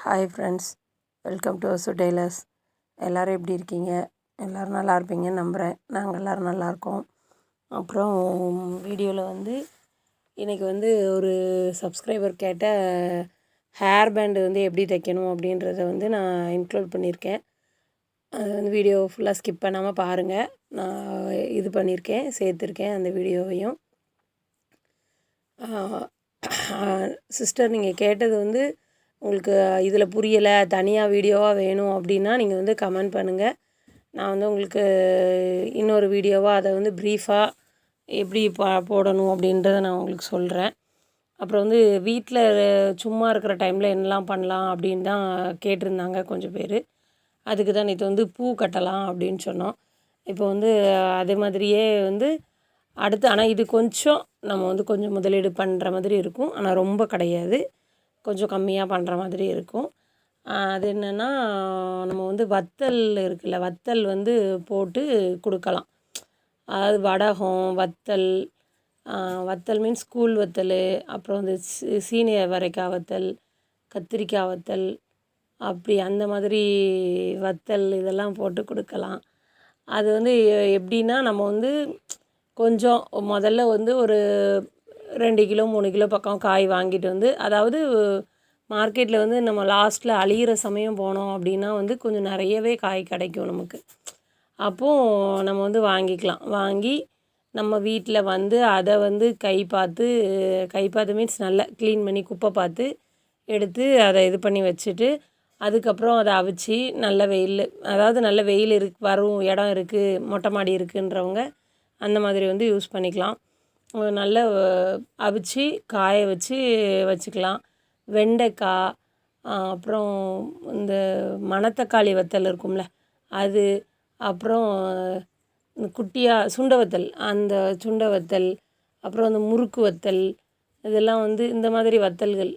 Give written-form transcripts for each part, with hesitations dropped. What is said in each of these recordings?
Hi friends, welcome to Asu tailors. எல்லோரும் எப்படி இருக்கீங்க? எல்லோரும் நல்லா இருப்பீங்கன்னு நம்புகிறேன். நாங்கள் எல்லோரும் நல்லாயிருக்கோம். அப்புறம் வீடியோவில் இன்றைக்கி ஒரு சப்ஸ்கிரைபர் கேட்ட ஹேர் பேண்டு எப்படி தைக்கணும் அப்படின்றத நான் இன்க்ளூட் பண்ணியிருக்கேன். அது வீடியோ ஃபுல்லாக ஸ்கிப் பண்ணாமல் பாருங்கள். நான் இது பண்ணியிருக்கேன், சேர்த்துருக்கேன் அந்த வீடியோவையும். சிஸ்டர், நீங்கள் கேட்டது உங்களுக்கு இதில் புரியலை, தனியாக வீடியோவாக வேணும் அப்படின்னா நீங்கள் கமெண்ட் பண்ணுங்கள். நான் உங்களுக்கு இன்னொரு வீடியோவாக அதை ப்ரீஃபாக எப்படி போடணும் அப்படின்றத நான் உங்களுக்கு சொல்கிறேன். அப்புறம் வீட்டில் சும்மா இருக்கிற டைமில் என்னெல்லாம் பண்ணலாம் அப்படின்னு தான் கேட்டிருந்தாங்க கொஞ்சம் பேர். அதுக்கு தான் நேற்று பூ கட்டலாம் அப்படின்னு சொன்னோம். இப்போ அதே மாதிரியே அடுத்து, ஆனால் இது கொஞ்சம் நம்ம கொஞ்சம் முதலீடு பண்ணுற மாதிரி இருக்கும். ஆனால் ரொம்ப கிடையாது, கொஞ்சம் கம்மியாக பண்ணுற மாதிரி இருக்கும். அது என்னென்னா, நம்ம வத்தல் இருக்குல்ல, வத்தல் போட்டு கொடுக்கலாம். அதாவது வடகம், வத்தல், வத்தல் மீன்ஸ் கூழ் வத்தல், அப்புறம் சீனி அவரைக்காய் வத்தல், கத்திரிக்காய் வத்தல், அப்படி அந்த மாதிரி வத்தல் இதெல்லாம் போட்டு கொடுக்கலாம். அது எப்படின்னா, நம்ம கொஞ்சம் முதல்ல ஒரு 2 கிலோ 3 கிலோ பக்கம் காய் வாங்கிட்டு அதாவது மார்க்கெட்டில் நம்ம லாஸ்ட்டில் அழிகிற சமயம் போனோம் அப்படின்னா கொஞ்சம் நிறையவே காய் கிடைக்கும் நமக்கு. அப்போது நம்ம வாங்கிக்கலாம். வாங்கி நம்ம வீட்டில் அதை கை பார்த்து மீன்ஸ் நல்லா க்ளீன் பண்ணி குப்பை பார்த்து எடுத்து அதை இது பண்ணி வச்சுட்டு, அதுக்கப்புறம் அதை அவிச்சு நல்ல வெயில், அதாவது நல்ல வெயில் வரும் இடம் இருக்குது, மொட்டை மாடி இருக்குன்றவங்க அந்த மாதிரி யூஸ் பண்ணிக்கலாம். நல்ல அவிச்சு காய வச்சு வச்சுக்கலாம். வெண்டைக்காய், அப்புறம் இந்த மணத்தக்காளி வத்தல் இருக்கும்ல அது, அப்புறம் குட்டியாக சுண்டை வத்தல், அந்த சுண்டை வத்தல், அப்புறம் அந்த முறுக்கு வத்தல், இதெல்லாம் இந்த மாதிரி வத்தல்கள்,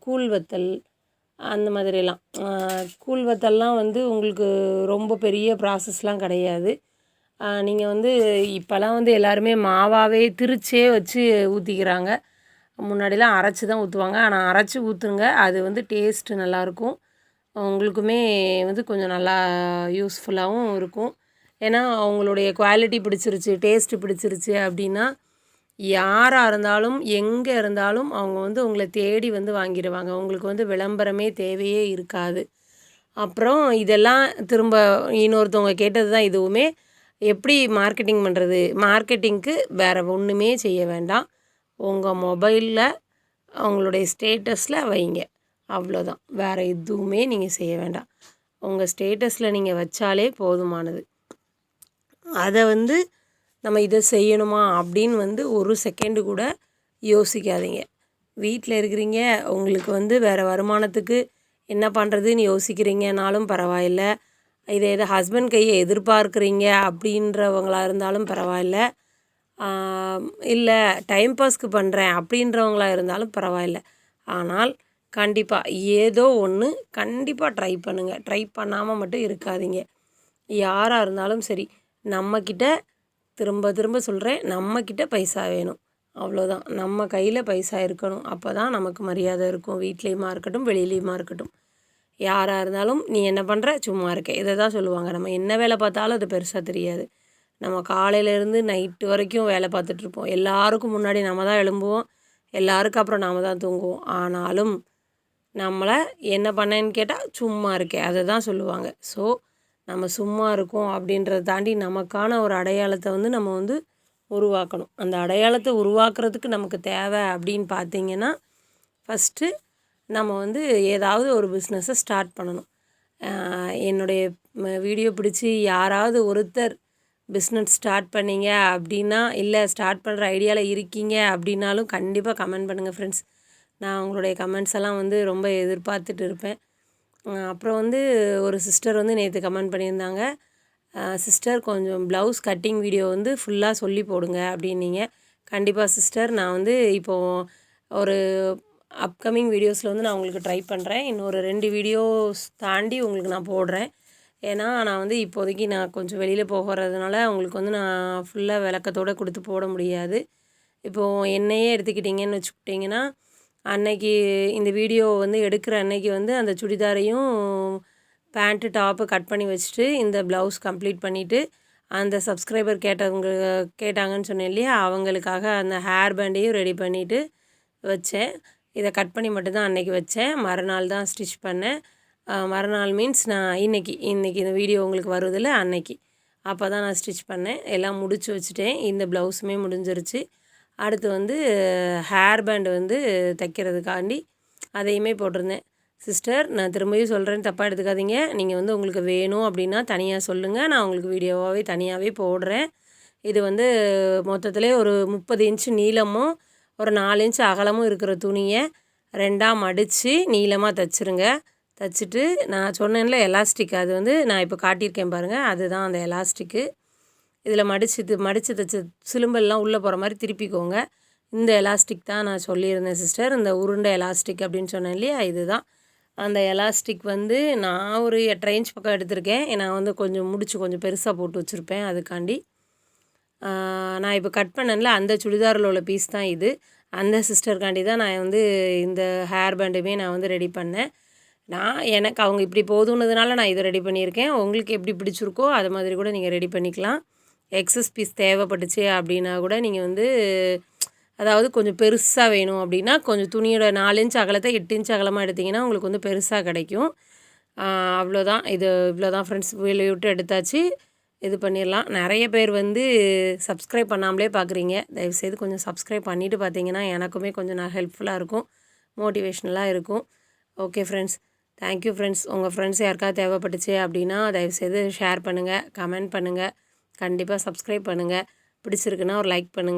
கூழ் வத்தல், அந்த மாதிரிலாம். கூழ் வத்தல்லாம் உங்களுக்கு ரொம்ப பெரிய ப்ராசஸ்லாம் கிடையாது. நீங்கள் இப்போலாம் எல்லாருமே மாவாகவே திரிச்சே வச்சு ஊற்றிக்கிறாங்க. முன்னாடிலாம் அரைச்சி தான் ஊற்றுவாங்க. ஆனால் அரைச்சி ஊற்றுங்க, அது டேஸ்ட்டு நல்லாயிருக்கும். உங்களுக்குமே கொஞ்சம் நல்லா யூஸ்ஃபுல்லாகவும் இருக்கும். ஏன்னா அவங்களுடைய குவாலிட்டி பிடிச்சிருச்சு, டேஸ்ட்டு பிடிச்சிருச்சு அப்படின்னா, யாராக இருந்தாலும் எங்கே இருந்தாலும் அவங்க உங்களை தேடி வாங்கிடுவாங்க. உங்களுக்கு விளம்பரமே தேவையே இருக்காது. அப்புறம் இதெல்லாம் திரும்ப இன்னொருத்தவங்க கேட்டது தான் இதுவுமே, எப்படி மார்க்கெட்டிங் பண்ணுறது? மார்க்கெட்டிங்க்கு வேறு ஒன்றுமே செய்ய வேண்டாம். உங்கள் மொபைலில் அவங்களுடைய ஸ்டேட்டஸில் வைங்க, அவ்வளோதான். வேறு எதுவுமே நீங்கள் செய்ய வேண்டாம். உங்கள் ஸ்டேட்டஸில் நீங்கள் வச்சாலே போதுமானது. அதை நம்ம இதை செய்யணுமா அப்படின்னு ஒரு செகண்டு கூட யோசிக்காதீங்க. வீட்டில் இருக்கிறீங்க, உங்களுக்கு வேறு வருமானத்துக்கு என்ன பண்ணுறதுன்னு யோசிக்கிறீங்கனாலும் பரவாயில்ல. இதை ஹஸ்பண்ட் கையை எதிர்பார்க்குறீங்க அப்படின்றவங்களா இருந்தாலும் பரவாயில்ல. இல்லை டைம் பாஸ்க்கு பண்ணுறேன் அப்படின்றவங்களா இருந்தாலும் பரவாயில்ல. ஆனால் கண்டிப்பாக ஏதோ ஒன்று கண்டிப்பாக ட்ரை பண்ணுங்கள். ட்ரை பண்ணாமல் மட்டும் இருக்காதீங்க. யாராக இருந்தாலும் சரி, நம்மக்கிட்ட திரும்ப திரும்ப சொல்கிறேன், நம்மக்கிட்ட பைசா வேணும், அவ்வளோதான். நம்ம கையில் பைசா இருக்கணும். அப்போ தான் நமக்கு மரியாதை இருக்கும். வீட்லேயுமா இருக்கட்டும், வெளியிலையுமா இருக்கட்டும். யாராக இருந்தாலும் நீ என்ன பண்ணுற, சும்மா இருக்க, இதை தான் சொல்லுவாங்க. நம்ம என்ன வேலை பார்த்தாலும் அது பெருசாக தெரியாது. நம்ம காலையிலேருந்து நைட்டு வரைக்கும் வேலை பார்த்துட்ருப்போம். எல்லாருக்கும் முன்னாடி நம்ம தான் எழும்புவோம், எல்லாருக்கும் அப்புறம் நாம் தான் தூங்குவோம். ஆனாலும் நம்மளை என்ன பண்ணேன்னு கேட்டால் சும்மா இருக்கேன், அதை தான் சொல்லுவாங்க. ஸோ நம்ம சும்மா இருக்கோம் அப்படின்றத தாண்டி நமக்கான ஒரு அடையாளத்தை நம்ம உருவாக்கணும். அந்த அடையாளத்தை உருவாக்குறதுக்கு நமக்கு தேவை அப்படின்னு பார்த்தீங்கன்னா, ஃபஸ்ட்டு நம்ம ஏதாவது ஒரு பிஸ்னஸை ஸ்டார்ட் பண்ணணும். என்னுடைய வீடியோ பிடிச்சி யாராவது ஒருத்தர் பிஸ்னஸ் ஸ்டார்ட் பண்ணிங்க அப்படின்னா, இல்லை ஸ்டார்ட் பண்ணுற ஐடியாவில் இருக்கீங்க அப்படின்னாலும் கண்டிப்பாக கமெண்ட் பண்ணுங்கள் ஃப்ரெண்ட்ஸ். நான் உங்களுடைய கமெண்ட்ஸ் எல்லாம் ரொம்ப எதிர்பார்த்துட்டு இருப்பேன். அப்புறம் ஒரு சிஸ்டர் நேற்று கமெண்ட் பண்ணியிருந்தாங்க, சிஸ்டர் கொஞ்சம் ப்ளவுஸ் கட்டிங் வீடியோ ஃபுல்லாக சொல்லி போடுங்க அப்படின்னீங்க. கண்டிப்பாக சிஸ்டர், நான் இப்போது ஒரு அப்கமிங் வீடியோஸில் நான் உங்களுக்கு ட்ரை பண்ணுறேன். இன்னொரு 2 வீடியோஸ் தாண்டி உங்களுக்கு நான் போடுறேன். ஏன்னா நான் இப்போதைக்கு நான் கொஞ்சம் வெளியில் போகிறதுனால உங்களுக்கு நான் ஃபுல்லாக விளக்கத்தோடு கொடுத்து போட முடியாது. இப்போது என்னையே எடுத்துக்கிட்டிங்கன்னு வச்சுக்கிட்டிங்கன்னா, அன்னைக்கு இந்த வீடியோ வந்து எடுக்கிற அன்னைக்கு வந்து அந்த சுடிதாரையும் பேண்ட்டு டாப்பு கட் பண்ணி வச்சுட்டு இந்த ப்ளவுஸ் கம்ப்ளீட் பண்ணிவிட்டு அந்த சப்ஸ்கிரைபர் கேட்டாங்கன்னு சொன்னேன் இல்லையா, அவங்களுக்காக அந்த ஹேர் பேண்டையும் ரெடி பண்ணிவிட்டு வச்சேன். இதை கட் பண்ணி மட்டும்தான் அன்றைக்கி வச்சேன். மறுநாள் தான் ஸ்டிச் பண்ணேன். மறுநாள் மீன்ஸ் நான் இன்றைக்கி இந்த வீடியோ உங்களுக்கு வருதில்ல அன்னைக்கு அப்போ தான் நான் ஸ்டிச் பண்ணேன். எல்லாம் முடிச்சு வச்சுட்டேன். இந்த ப்ளவுஸுமே முடிஞ்சிருச்சு. அடுத்து வந்து ஹேர் பேண்டு வந்து தைக்கிறதுக்காண்டி அதையுமே போட்டிருந்தேன். சிஸ்டர், நான் திரும்பியும் சொல்கிறேன்னு தப்பாக எடுத்துக்காதீங்க. நீங்கள் வந்து உங்களுக்கு வேணும் அப்படின்னா தனியாக சொல்லுங்கள். நான் உங்களுக்கு வீடியோவாகவே தனியாகவே போடுறேன். இது வந்து மொத்தத்திலே ஒரு 30 இன்ச்சு நீளமும் ஒரு 4 இன்ச்சு அகலமும் இருக்கிற துணியை 2ஆக மடித்து நீளமாக தைச்சிருங்க. தைச்சிட்டு நான் சொன்னேன்ல எலாஸ்டிக், அது வந்து நான் இப்போ காட்டியிருக்கேன் பாருங்கள், அதுதான் அந்த எலாஸ்டிக்கு. இதில் மடித்து தைச்ச சிலும்பல்லாம் உள்ளே போகிற மாதிரி திருப்பிக்கோங்க. இந்த எலாஸ்டிக் தான் நான் சொல்லியிருந்தேன் சிஸ்டர், இந்த உருண்டை எலாஸ்டிக் அப்படின்னு சொன்னேன் இல்லையா, இதுதான் அந்த எலாஸ்டிக். வந்து நான் ஒரு 8.5 இன்ச் பக்கம் எடுத்திருக்கேன். நான் வந்து கொஞ்சம் பெருசாக போட்டு வச்சுருப்பேன். அதுக்காண்டி நான் இப்போ கட் பண்ணேன்ல அந்த சுடிதாரில் உள்ள பீஸ் தான் இது. அந்த சிஸ்டருக்காண்டி தான் நான் வந்து இந்த ஹேர் பேண்டுமே நான் வந்து ரெடி பண்ணேன். எனக்கு அவங்க இப்படி போதுன்னதுனால நான் இதை ரெடி பண்ணியிருக்கேன். உங்களுக்கு எப்படி பிடிச்சிருக்கோ அது மாதிரி கூட நீங்கள் ரெடி பண்ணிக்கலாம். எக்ஸஸ் பீஸ் தேவைப்பட்டுச்சு அப்படின்னா கூட நீங்கள் வந்து, அதாவது கொஞ்சம் பெருசாக வேணும் அப்படின்னா கொஞ்சம் துணியோட 4 இன்ச் அகலத்தை 8 இன்ச் அகலமாக எடுத்திங்கன்னா உங்களுக்கு வந்து பெருசாக கிடைக்கும். அவ்வளோதான். இவ்வளோதான் ஃப்ரெண்ட்ஸ். வெளியே விட்டு எடுத்தாச்சு. இது பண்ணிடலாம். நிறைய பேர் வந்து சப்ஸ்கிரைப் பண்ணாமலே பார்க்குறீங்க. தயவுசெய்து கொஞ்சம் சப்ஸ்கிரைப் பண்ணிவிட்டு பார்த்தீங்கன்னா எனக்குமே கொஞ்சம் ஹெல்ப்ஃபுல்லாக இருக்கும், மோட்டிவேஷ்னலாக இருக்கும். Okay friends, thank you friends. உங்கள் ஃப்ரெண்ட்ஸ் யாருக்காவது தேவைப்பட்டுச்சு அப்படின்னா தயவுசெய்து ஷேர் பண்ணுங்கள், கமெண்ட் பண்ணுங்கள், கண்டிப்பாக சப்ஸ்கிரைப் பண்ணுங்கள். பிடிச்சிருக்குன்னா ஒரு லைக் பண்ணுங்கள்.